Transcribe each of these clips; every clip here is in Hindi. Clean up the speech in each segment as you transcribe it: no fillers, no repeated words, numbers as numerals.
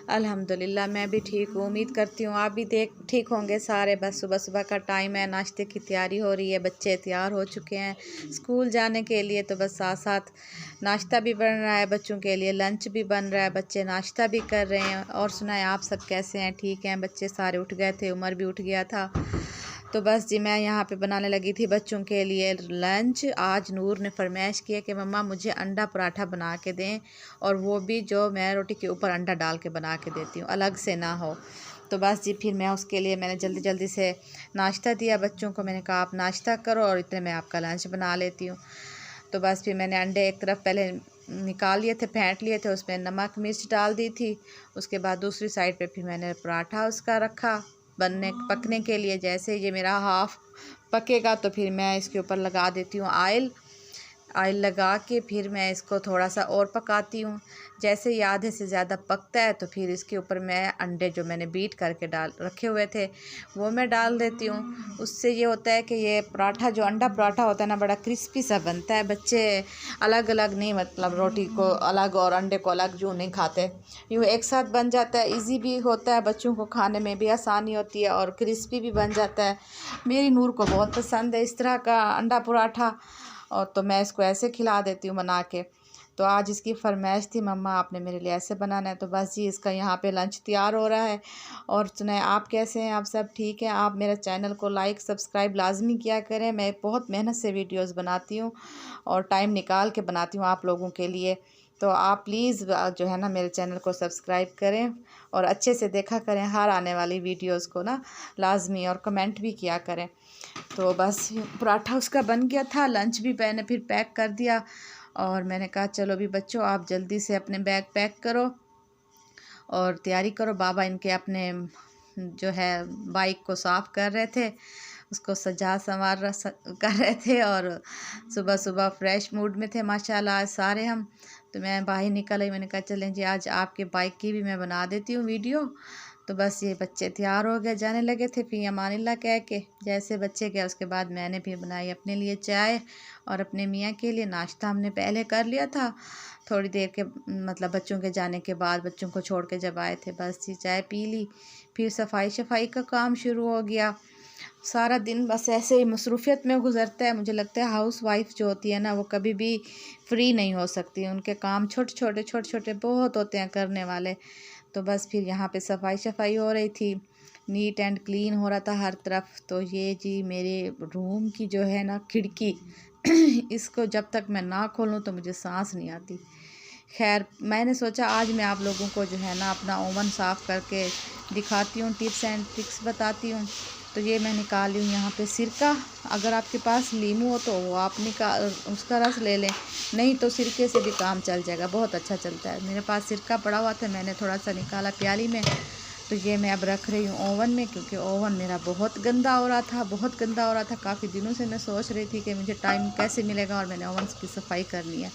अल्हम्दुलिल्लाह मैं भी ठीक हूँ। उम्मीद करती हूँ आप भी ठीक होंगे सारे। बस सुबह सुबह का टाइम है, नाश्ते की तैयारी हो रही है, बच्चे तैयार हो चुके हैं स्कूल जाने के लिए। तो बस साथ साथ नाश्ता भी बन रहा है, बच्चों के लिए लंच भी बन रहा है, बच्चे नाश्ता भी कर रहे हैं। और सुनाए आप सब कैसे हैं? ठीक हैं? बच्चे सारे उठ गए थे, उमर भी उठ गया था। तो बस जी मैं यहाँ पे बनाने लगी थी बच्चों के लिए लंच। आज नूर ने फरमाइश की है कि मम्मा मुझे अंडा पराठा बना के दें, और वो भी जो मैं रोटी के ऊपर अंडा डाल के बना के देती हूँ, अलग से ना हो। तो बस जी फिर मैं उसके लिए मैंने जल्दी जल्दी से नाश्ता दिया बच्चों को। मैंने कहा आप नाश्ता करो और इतने मैं आपका लंच बना लेती हूँ। तो बस फिर मैंने अंडे एक तरफ पहले निकाल लिए थे, फेंट लिए थे, उसमें नमक मिर्च डाल दी थी। उसके बाद दूसरी साइड पे फिर मैंने पराठा उसका रखा पकने के लिए। जैसे ये मेरा हाफ़ पकेगा तो फिर मैं इसके ऊपर लगा देती हूँ ऑयल लगा के फिर मैं इसको थोड़ा सा और पकाती हूँ। जैसे ये आधे से ज़्यादा पकता है तो फिर इसके ऊपर मैं अंडे जो मैंने बीट करके डाल रखे हुए थे वो मैं डाल देती हूँ। उससे ये होता है कि ये पराठा जो अंडा पराठा होता है ना, बड़ा क्रिस्पी सा बनता है। बच्चे अलग अलग नहीं, मतलब रोटी को अलग और अंडे को अलग जो नहीं खाते, यूँ एक साथ बन जाता है। इजी भी होता है, बच्चों को खाने में भी आसानी होती है और क्रिस्पी भी बन जाता है। मेरी नूर को बहुत पसंद है इस तरह का अंडा पराठा, और तो मैं इसको ऐसे खिला देती हूँ बना के। तो आज इसकी फरमाइश थी मम्मा आपने मेरे लिए ऐसे बनाना है। तो बस जी इसका यहाँ पे लंच तैयार हो रहा है। और सुनाए आप कैसे हैं? आप सब ठीक हैं? आप मेरे चैनल को लाइक सब्सक्राइब लाजमी किया करें। मैं बहुत मेहनत से वीडियोस बनाती हूँ और टाइम निकाल के बनाती हूँ आप लोगों के लिए। तो आप प्लीज़ जो है ना मेरे चैनल को सब्सक्राइब करें और अच्छे से देखा करें हर आने वाली वीडियोज़ को ना लाजमी, और कमेंट भी किया करें। तो बस पराठा उसका बन गया था, लंच भी मैंने फिर पैक कर दिया। और मैंने कहा चलो अभी बच्चों आप जल्दी से अपने बैग पैक करो और तैयारी करो। बाबा इनके अपने जो है बाइक को साफ़ कर रहे थे, उसको सजा संवार कर रहे थे, और सुबह सुबह फ्रेश मूड में थे माशाल्लाह आज सारे हम। तो मैं बाहर निकल आई, मैंने कहा चलें जी आज आपके बाइक की भी मैं बना देती हूँ वीडियो। तो बस ये बच्चे तैयार हो गए, जाने लगे थे फ़ी अमानिल्लाह कह के। जैसे बच्चे गए उसके बाद मैंने भी बनाई अपने लिए चाय और अपने मियाँ के लिए नाश्ता। हमने पहले कर लिया था थोड़ी देर के, मतलब बच्चों के जाने के बाद, बच्चों को छोड़ के जब आए थे। बस ये चाय पी ली, फिर सफाई का काम शुरू हो गया। सारा दिन बस ऐसे ही मसरूफ़ियत में गुज़रता है। मुझे लगता है हाउस वाइफ जो होती है ना वो कभी भी फ्री नहीं हो सकती। उनके काम छोटे छोटे बहुत होते हैं करने वाले। तो बस फिर यहाँ पे सफाई हो रही थी, नीट एंड क्लीन हो रहा था हर तरफ। तो ये जी मेरे रूम की जो है ना खिड़की इसको जब तक मैं ना खोलूँ तो मुझे सांस नहीं आती। खैर मैंने सोचा आज मैं आप लोगों को जो है ना अपना ओवन साफ़ करके दिखाती हूँ, टिप्स एंड ट्रिक्स बताती हूँ। तो ये मैं निकाल ली हूँ यहाँ पे सिरका। अगर आपके पास लीमू हो तो वो आप उसका रस ले लें, नहीं तो सिरके से भी काम चल जाएगा, बहुत अच्छा चलता है। मेरे पास सिरका पड़ा हुआ था, मैंने थोड़ा सा निकाला प्याली में। तो ये मैं अब रख रही हूँ ओवन में, क्योंकि ओवन मेरा बहुत गंदा हो रहा था। काफ़ी दिनों से मैं सोच रही थी कि मुझे टाइम कैसे मिलेगा और मैंने ओवन की सफाई करनी है।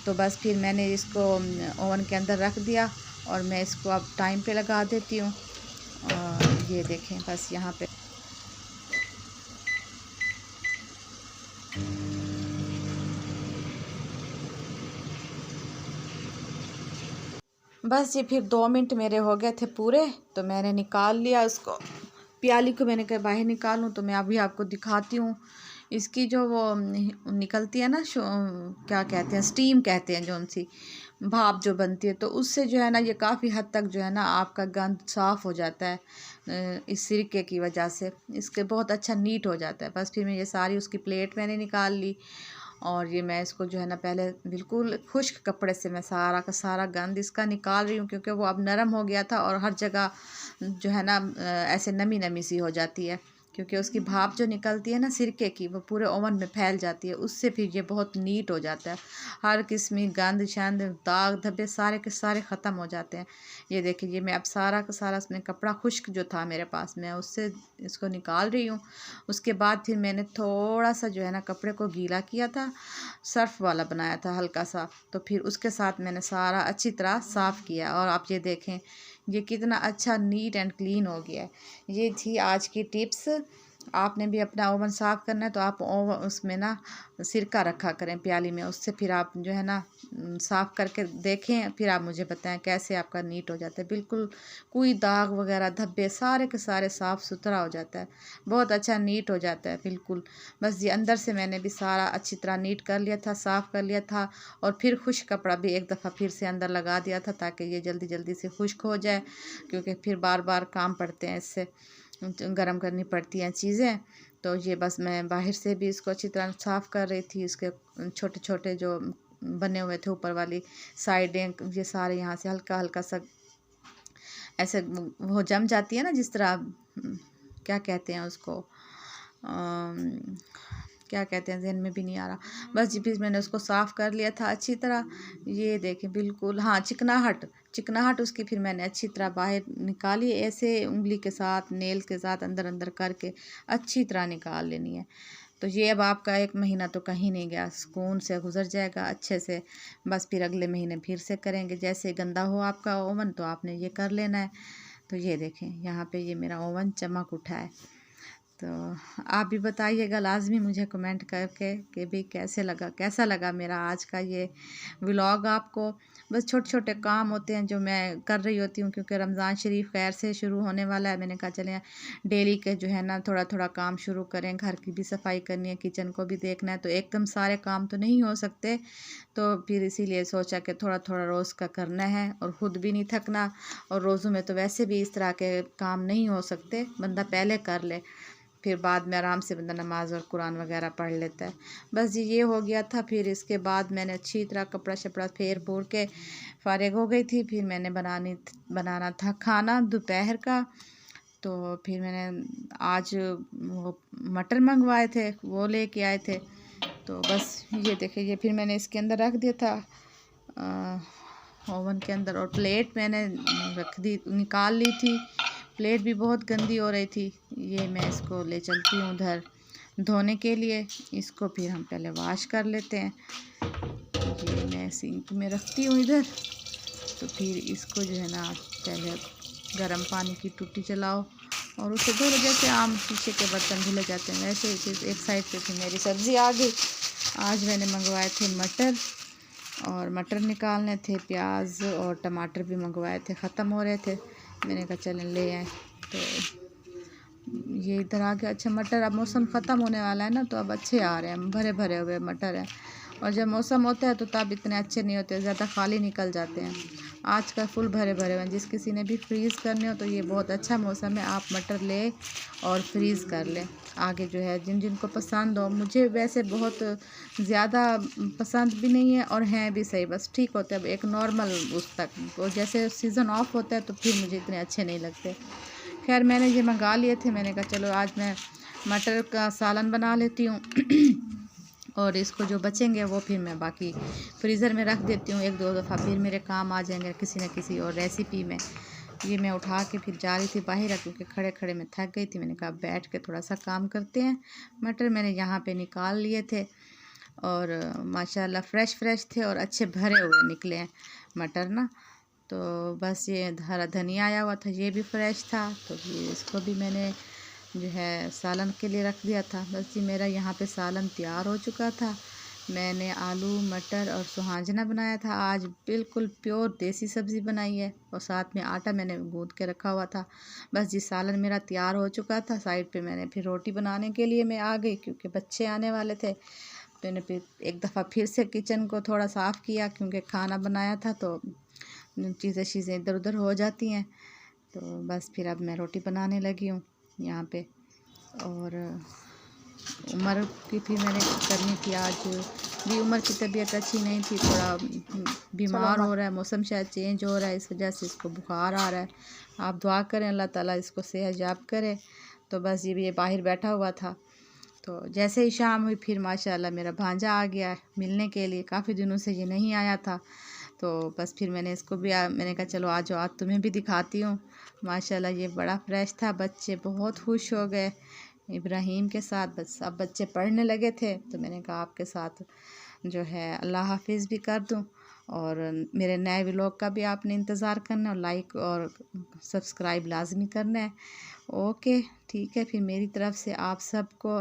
तो बस फिर मैंने इसको ओवन के अंदर रख दिया और मैं इसको अब टाइम पे लगा देती हूँ। और ये देखें बस यहाँ पे बस ये फिर 2 मिनट मेरे हो गए थे पूरे। तो मैंने निकाल लिया उसको, प्याली को मैंने कहा बाहर निकालूं। तो मैं अभी आपको दिखाती हूँ इसकी जो वो निकलती है ना, क्या कहते हैं, स्टीम कहते हैं, जो उनसी भाप जो बनती है। तो उससे जो है ना ये काफ़ी हद तक जो है ना आपका गंद साफ़ हो जाता है। इस सिरके की वजह से इसके बहुत अच्छा नीट हो जाता है। बस फिर मैं ये सारी उसकी प्लेट मैंने निकाल ली, और ये मैं इसको जो है ना पहले बिल्कुल खुश्क कपड़े से मैं सारा का सारा गंद इसका निकाल रही हूँ, क्योंकि वो अब नरम हो गया था और हर जगह जो है ना ऐसे नमी नमी सी हो जाती है, क्योंकि उसकी भाप जो निकलती है ना सिरके की वो पूरे ओवन में फैल जाती है। उससे फिर ये बहुत नीट हो जाता है, हर किस्म गंद शंद दाग धब्बे सारे के सारे ख़त्म हो जाते हैं। ये देखिए ये मैं अब सारा का सारा उसमें कपड़ा खुश्क जो था मेरे पास, मैं उससे इसको निकाल रही हूँ। उसके बाद फिर मैंने थोड़ा सा जो है ना कपड़े को गीला किया था, सर्फ़ वाला बनाया था हल्का सा। तो फिर उसके साथ मैंने सारा अच्छी तरह साफ़ किया, और आप ये देखें ये कितना अच्छा नीट एंड क्लीन हो गया है। ये थी आज की टिप्स। आपने भी अपना ओवन साफ़ करना है तो आप ओवन उसमें ना सिरका रखा करें प्याली में, उससे फिर आप जो है ना साफ़ करके देखें, फिर आप मुझे बताएं कैसे आपका नीट हो जाता है। बिल्कुल कोई दाग वगैरह धब्बे सारे के सारे साफ़ सुथरा हो जाता है, बहुत अच्छा नीट हो जाता है बिल्कुल। बस ये अंदर से मैंने भी सारा अच्छी तरह नीट कर लिया था, साफ़ कर लिया था, और फिर खुश्क कपड़ा भी एक दफ़ा फिर से अंदर लगा दिया था ताकि ये जल्दी जल्दी से खुश्क हो जाए, क्योंकि फिर बार बार काम पड़ते हैं, इससे गरम करनी पड़ती हैं चीज़ें। तो ये बस मैं बाहर से भी इसको अच्छी तरह साफ़ कर रही थी, इसके छोटे छोटे जो बने हुए थे ऊपर वाली साइडें, ये सारे यहाँ से हल्का हल्का सा ऐसे वो जम जाती है ना, जिस तरह क्या कहते हैं उसको, क्या कहते हैं, ज़हन में भी नहीं आ रहा। बस जी फिर मैंने उसको साफ़ कर लिया था अच्छी तरह। ये देखें बिल्कुल, हाँ चिकनाहट चिकनाहट उसकी फिर मैंने अच्छी तरह बाहर निकाली, ऐसे उंगली के साथ नेल के साथ अंदर अंदर करके अच्छी तरह निकाल लेनी है। तो ये अब आपका 1 महीना तो कहीं नहीं गया, सुकून से गुजर जाएगा अच्छे से। बस फिर अगले महीने फिर से करेंगे, जैसे गंदा हो आपका ओवन तो आपने ये कर लेना है। तो ये देखें यहाँ पे ये मेरा ओवन चमक उठा है। तो आप भी बताइएगा लाज़मी मुझे कमेंट करके कि भाई कैसा लगा मेरा आज का ये व्लॉग आपको। बस छोटे छोटे काम होते हैं जो मैं कर रही होती हूँ, क्योंकि रमज़ान शरीफ खैर से शुरू होने वाला है। मैंने कहा चलें डेली के जो है ना थोड़ा थोड़ा काम शुरू करें, घर की भी सफाई करनी है, किचन को भी देखना है, तो एकदम सारे काम तो नहीं हो सकते। तो फिर इसीलिए सोचा कि थोड़ा थोड़ा रोज़ का करना है और ख़ुद भी नहीं थकना, और रोज़ों में तो वैसे भी इस तरह के काम नहीं हो सकते, बंदा पहले कर ले, फिर बाद में आराम से बंदा नमाज और कुरान वगैरह पढ़ लेता है। बस जी ये हो गया था। फिर इसके बाद मैंने अच्छी तरह कपड़ा शपड़ा फेर फूर के फ़ारिग हो गई थी। फिर मैंने बनाना था खाना दोपहर का। तो फिर मैंने आज वो मटर मंगवाए थे, वो लेके आए थे। तो बस ये देखिए, ये फिर मैंने इसके अंदर रख दिया था ओवन के अंदर, और प्लेट मैंने रख दी, निकाल ली थी। प्लेट भी बहुत गंदी हो रही थी। ये मैं इसको ले चलती हूँ उधर धोने के लिए। इसको फिर हम पहले वॉश कर लेते हैं। ये मैं सिंक में रखती हूँ इधर। तो फिर इसको जो है ना पहले गर्म पानी की टूटी चलाओ और उसे धो लो, जैसे आम शीशे के बर्तन धुले जाते हैं वैसे ही। एक साइड पे फिर मेरी सब्ज़ी आ गई। आज मैंने मंगवाए थे मटर, और मटर निकालने थे, प्याज और टमाटर भी मंगवाए थे, ख़त्म हो रहे थे। मैंने कहा चलें ले आए। तो ये इधर आ गया। अच्छा मटर, अब मौसम ख़त्म होने वाला है ना, तो अब अच्छे आ रहे हैं, भरे भरे हुए मटर हैं। और जब मौसम होता है तो तब इतने अच्छे नहीं होते, ज़्यादा खाली निकल जाते हैं। आज का फुल भरे भरे हुए हैं। जिस किसी ने भी फ्रीज़ करने हो तो ये बहुत अच्छा मौसम है, आप मटर ले और फ्रीज़ कर लें। आगे जो है जिन जिनको पसंद हो, मुझे वैसे बहुत ज़्यादा पसंद भी नहीं है और हैं भी सही, बस ठीक होते हैं। अब एक नॉर्मल उस तक, और जैसे सीज़न ऑफ होता है तो फिर मुझे इतने अच्छे नहीं लगते। खैर मैंने ये मंगा लिए थे, मैंने कहा चलो आज मैं मटर का सालन बना लेती हूँ और इसको जो बचेंगे वो फिर मैं बाकी फ्रीज़र में रख देती हूँ। 1-2 दफ़ा फिर मेरे काम आ जाएंगे किसी न किसी और रेसिपी में। ये मैं उठा के फिर जा रही थी बाहर, क्योंकि खड़े खड़े मैं थक गई थी। मैंने कहा बैठ के थोड़ा सा काम करते हैं। मटर मैंने यहाँ पे निकाल लिए थे और माशाल्लाह फ़्रेश थे और अच्छे भरे हुए निकले हैं मटर ना। तो बस ये हरा धनिया आया हुआ था, ये भी फ्रेश था, तो ये इसको भी मैंने जो है सालन के लिए रख दिया था। बस जी मेरा यहाँ पे सालन तैयार हो चुका था। मैंने आलू मटर और सुहाजना बनाया था आज, बिल्कुल प्योर देसी सब्ज़ी बनाई है, और साथ में आटा मैंने गूँथ के रखा हुआ था। बस जी सालन मेरा तैयार हो चुका था। साइड पे मैंने फिर रोटी बनाने के लिए मैं आ गई, क्योंकि बच्चे आने वाले थे। मैंने फिर एक दफ़ा फिर से किचन को थोड़ा साफ़ किया, क्योंकि खाना बनाया था तो चीज़ें इधर उधर हो जाती हैं। तो बस फिर अब मैं रोटी बनाने लगी हूँ यहाँ पे। और उमर की फिर मैंने करनी थी आज भी। उमर की तबीयत अच्छी नहीं थी, थोड़ा बीमार हो रहा है, मौसम शायद चेंज हो रहा है, इस वजह से इसको बुखार आ रहा है। आप दुआ करें अल्लाह ताला इसको सेहत याब करे। तो बस ये बाहर बैठा हुआ था। तो जैसे ही शाम हुई फिर माशाल्लाह मेरा भांजा आ गया मिलने के लिए, काफ़ी दिनों से ये नहीं आया था। तो बस फिर मैंने इसको भी मैंने कहा चलो आज आज तुम्हें भी दिखाती हूँ। माशाल्लाह ये बड़ा फ्रेश था, बच्चे बहुत खुश हो गए इब्राहीम के साथ। बस अब बच्चे पढ़ने लगे थे तो मैंने कहा आपके साथ जो है अल्लाह हाफिज़ भी कर दूँ, और मेरे नए व्लॉग का भी आपने इंतज़ार करना, और लाइक और सब्सक्राइब लाजमी करना है। ओके, ठीक है, फिर मेरी तरफ से आप सबको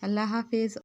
अल्लाह हाफिज़।